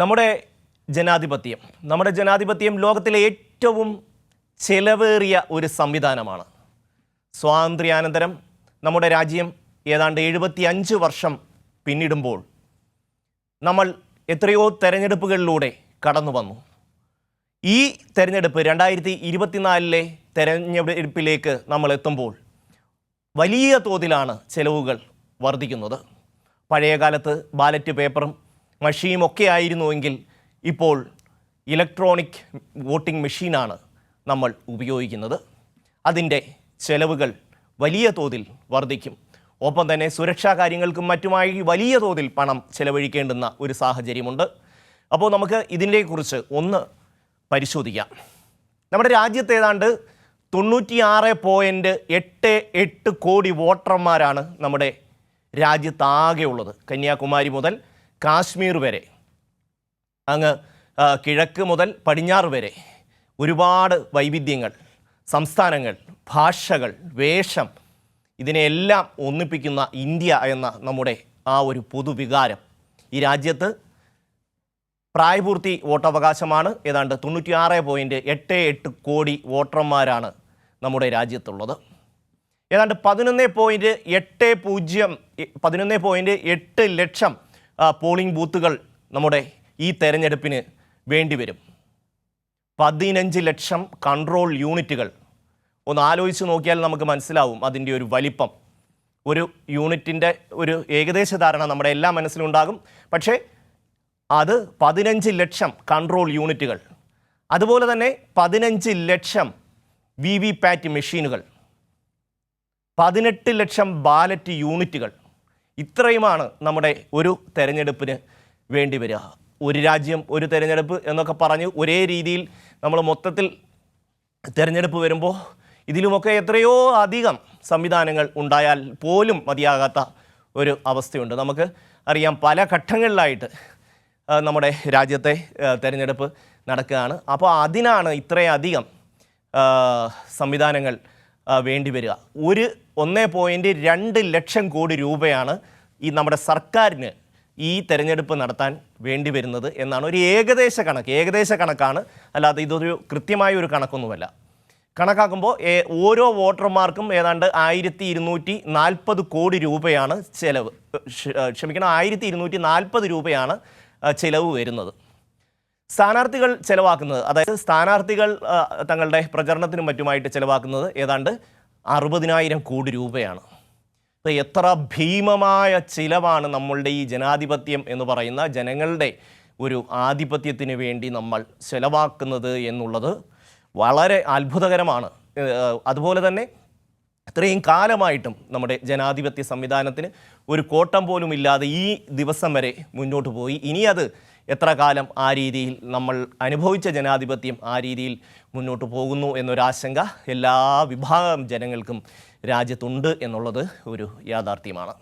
നമ്മുടെ ജനാധിപത്യം ലോകത്തിലെ ഏറ്റവും ചെലവേറിയ ഒരു സംവിധാനമാണ്. സ്വാതന്ത്ര്യാനന്തരം നമ്മുടെ രാജ്യം ഏതാണ്ട് 75 വർഷം പിന്നിടുമ്പോൾ നമ്മൾ എത്രയോ തെരഞ്ഞെടുപ്പുകളിലൂടെ കടന്നു വന്നു. ഈ തെരഞ്ഞെടുപ്പ് 2024 തെരഞ്ഞെടുപ്പിലേക്ക് നമ്മൾ എത്തുമ്പോൾ വലിയ തോതിലാണ് ചെലവുകൾ വർദ്ധിക്കുന്നത്. പഴയകാലത്ത് ബാലറ്റ് പേപ്പറും മഷിയും ഒക്കെ ആയിരുന്നുവെങ്കിൽ ഇപ്പോൾ ഇലക്ട്രോണിക് വോട്ടിംഗ് മെഷീനാണ് നമ്മൾ ഉപയോഗിക്കുന്നത്. അതിൻ്റെ ചെലവുകൾ വലിയ തോതിൽ വർദ്ധിക്കും. ഒപ്പം തന്നെ സുരക്ഷാ കാര്യങ്ങൾക്കും മറ്റുമായി വലിയ തോതിൽ പണം ചെലവഴിക്കേണ്ടുന്ന ഒരു സാഹചര്യമുണ്ട്. അപ്പോൾ നമുക്ക് ഇതിനെക്കുറിച്ച് ഒന്ന് പരിശോധിക്കാം. നമ്മുടെ രാജ്യത്ത് ഏതാണ്ട് 96.88 കോടി വോട്ടർമാരാണ് നമ്മുടെ രാജ്യത്താകെ ഉള്ളത്. കന്യാകുമാരി മുതൽ കാശ്മീർ വരെ, അങ്ങ് കിഴക്ക് മുതൽ പടിഞ്ഞാറ് വരെ ഒരുപാട് വൈവിധ്യങ്ങൾ, സംസ്ഥാനങ്ങൾ, ഭാഷകൾ, വേഷം, ഇതിനെല്ലാം ഒന്നിപ്പിക്കുന്ന ഇന്ത്യ എന്ന നമ്മുടെ ആ ഒരു പൊതുവികാരം. ഈ രാജ്യത്ത് പ്രായപൂർത്തി വോട്ടവകാശമാണ്. ഏതാണ്ട് 96.88 കോടി വോട്ടർമാരാണ് നമ്മുടെ രാജ്യത്തുള്ളത്. ഏതാണ്ട് 11.8 ലക്ഷം പോളിംഗ് ബൂത്തുകൾ നമ്മുടെ ഈ തെരഞ്ഞെടുപ്പിന് വേണ്ടിവരും. 15 ലക്ഷം കൺട്രോൾ യൂണിറ്റുകൾ. ഒന്ന് ആലോചിച്ച് നോക്കിയാൽ നമുക്ക് മനസ്സിലാവും അതിൻ്റെ ഒരു വലിപ്പം. ഒരു യൂണിറ്റിൻ്റെ ഒരു ഏകദേശ ധാരണ നമ്മുടെ എല്ലാ മനസ്സിലുണ്ടാകും. പക്ഷേ അത് 15 ലക്ഷം കൺട്രോൾ യൂണിറ്റുകൾ, അതുപോലെ തന്നെ 15 ലക്ഷം VVPAT മെഷീനുകൾ, 18 ലക്ഷം ബാലറ്റ് യൂണിറ്റുകൾ. ഇത്രയുമാണ് നമ്മുടെ ഒരു തെരഞ്ഞെടുപ്പിന് വേണ്ടി വരിക. ഒരു രാജ്യം ഒരു തെരഞ്ഞെടുപ്പ് എന്നൊക്കെ പറഞ്ഞ് ഒരേ രീതിയിൽ നമ്മൾ മൊത്തത്തിൽ തെരഞ്ഞെടുപ്പ് വരുമ്പോൾ ഇതിലുമൊക്കെ എത്രയോ അധികം സംവിധാനങ്ങൾ ഉണ്ടായാൽ പോലും മതിയാകാത്ത ഒരു അവസ്ഥയുണ്ട്. നമുക്ക് അറിയാം, പല ഘട്ടങ്ങളിലായിട്ട് നമ്മുടെ രാജ്യത്തെ തെരഞ്ഞെടുപ്പ് നടക്കുകയാണ്. അപ്പോൾ അതിനാണ് ഇത്രയധികം സംവിധാനങ്ങൾ വേണ്ടി വരിക. 1.2 ലക്ഷം കോടി രൂപയാണ് ഈ നമ്മുടെ സർക്കാരിന് ഈ തെരഞ്ഞെടുപ്പ് നടത്താൻ വേണ്ടി വരുന്നത് എന്നാണ് ഒരു ഏകദേശ കണക്കാണ്. അല്ലാതെ ഇതൊരു കൃത്യമായ ഒരു കണക്കൊന്നുമല്ല. കണക്കാക്കുമ്പോൾ ഓരോ വോട്ടർമാർക്കും ഏതാണ്ട് 1240 കോടി രൂപയാണ് ചിലവ്. 1240 രൂപയാണ് ചിലവ് വരുന്നത്. സ്ഥാനാർത്ഥികൾ ചിലവാക്കുന്നത്, അതായത് സ്ഥാനാർത്ഥികൾ തങ്ങളുടെ പ്രചരണത്തിനും മറ്റുമായിട്ട് ചിലവാക്കുന്നത് ഏതാണ്ട് 60,000 കോടി രൂപയാണ്. അപ്പോൾ എത്ര ഭീമമായ ചിലവാണ് നമ്മളുടെ ഈ ജനാധിപത്യം എന്ന് പറയുന്ന ജനങ്ങളുടെ ഒരു ആധിപത്യത്തിന് വേണ്ടി നമ്മൾ ചിലവാക്കുന്നത് എന്നുള്ളത് വളരെ അത്ഭുതകരമാണ്. അതുപോലെ തന്നെ ഇത്രയും കാലമായിട്ടും നമ്മുടെ ജനാധിപത്യ സംവിധാനത്തിന് ഒരു കോട്ടം പോലും ഇല്ലാതെ ഈ ദിവസം വരെ മുന്നോട്ട് പോയി. ഇനി അത് എത്ര കാലം ആ രീതിയിൽ നമ്മൾ അനുഭവിച്ച ജനാധിപത്യം ആ രീതിയിൽ മുന്നോട്ട് പോകുന്നു എന്നൊരാശങ്ക എല്ലാ വിഭാഗം ജനങ്ങൾക്കും രാജ്യത്തുണ്ട് എന്നുള്ളത് ഒരു യാഥാർത്ഥ്യമാണ്.